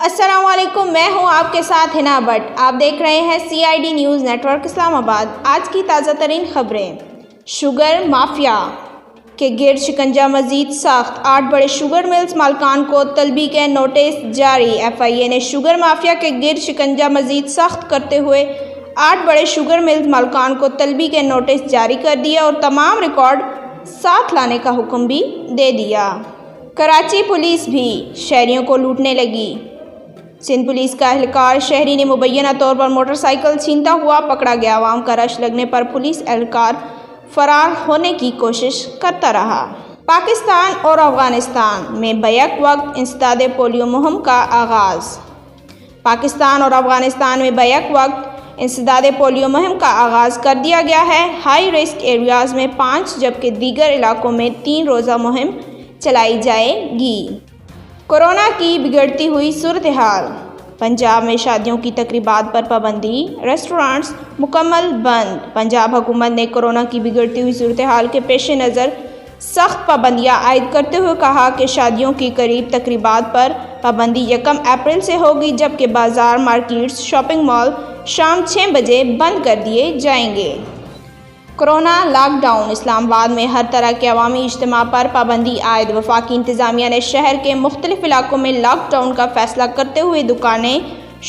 السلام علیکم، میں ہوں آپ کے ساتھ ہنا بٹ۔ آپ دیکھ رہے ہیں CID نیوز نیٹ ورک اسلام آباد۔ آج کی تازہ ترین خبریں۔ شوگر مافیا کے گرد شکنجہ مزید سخت، 8 بڑے شوگر ملز مالکان کو طلبی کے نوٹس جاری۔ FIA نے شوگر مافیا کے گرد شکنجہ مزید سخت کرتے ہوئے 8 بڑے شوگر ملز مالکان کو طلبی کے نوٹس جاری کر دیا اور تمام ریکارڈ ساتھ لانے کا حکم بھی دے دیا۔ کراچی پولیس بھی شہریوں کو لوٹنے لگی۔ سندھ پولیس کا اہلکار شہری نے مبینہ طور پر موٹر سائیکل چھینتا ہوا پکڑا گیا۔ عوام کا رش لگنے پر پولیس اہلکار فرار ہونے کی کوشش کرتا رہا۔ پاکستان اور افغانستان میں بیک وقت انسداد پولیو مہم کا آغاز۔ پاکستان اور افغانستان میں بیک وقت انسداد پولیو مہم کا آغاز کر دیا گیا ہے۔ ہائی رسک ایریاز میں 5 جبکہ دیگر علاقوں میں 3 روزہ مہم چلائی جائے گی۔ کورونا کی بگڑتی ہوئی صورتحال۔ پنجاب میں شادیوں کی تقریبات پر پابندی، ریسٹورانٹس مکمل بند۔ پنجاب حکومت نے کورونا کی بگڑتی ہوئی صورتحال کے پیش نظر سخت پابندیاں عائد کرتے ہوئے کہا کہ شادیوں کی قریب تقریبات پر پابندی 1 اپریل سے ہوگی، جبکہ بازار، مارکیٹس، شاپنگ مال شام 6 بجے بند کر دیے جائیں گے۔ Corona lock down. اسلام آباد میں ہر طرح کے عوامی اجتماع پر پابندی عائد۔ وفاقی انتظامیہ نے شہر کے مختلف علاقوں میں لاک ڈاؤن کا فیصلہ کرتے ہوئے دکانیں،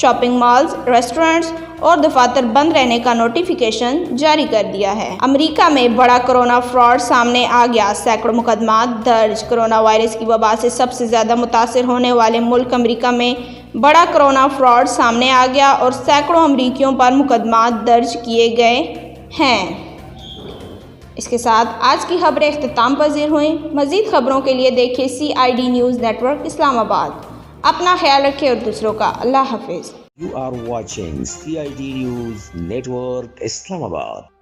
شاپنگ مالز، ریسٹورنٹس اور دفاتر بند رہنے کا نوٹیفیکیشن جاری کر دیا ہے۔ امریکہ میں بڑا کورونا فراڈ سامنے آ گیا، سینکڑوں مقدمات درج۔ کورونا وائرس کی وبا سے سب سے زیادہ متاثر ہونے والے ملک امریکہ میں بڑا کورونا فراڈ سامنے آ گیا اور سینکڑوں امریکیوں پر مقدمات درج کیے گئے ہیں۔ اس کے ساتھ آج کی خبریں اختتام پذیر ہوئیں۔ مزید خبروں کے لیے دیکھیں CID نیوز نیٹ ورک اسلام آباد۔ اپنا خیال رکھیں اور دوسروں کا۔ اللہ حافظ۔ You are watching CID News Network Islamabad.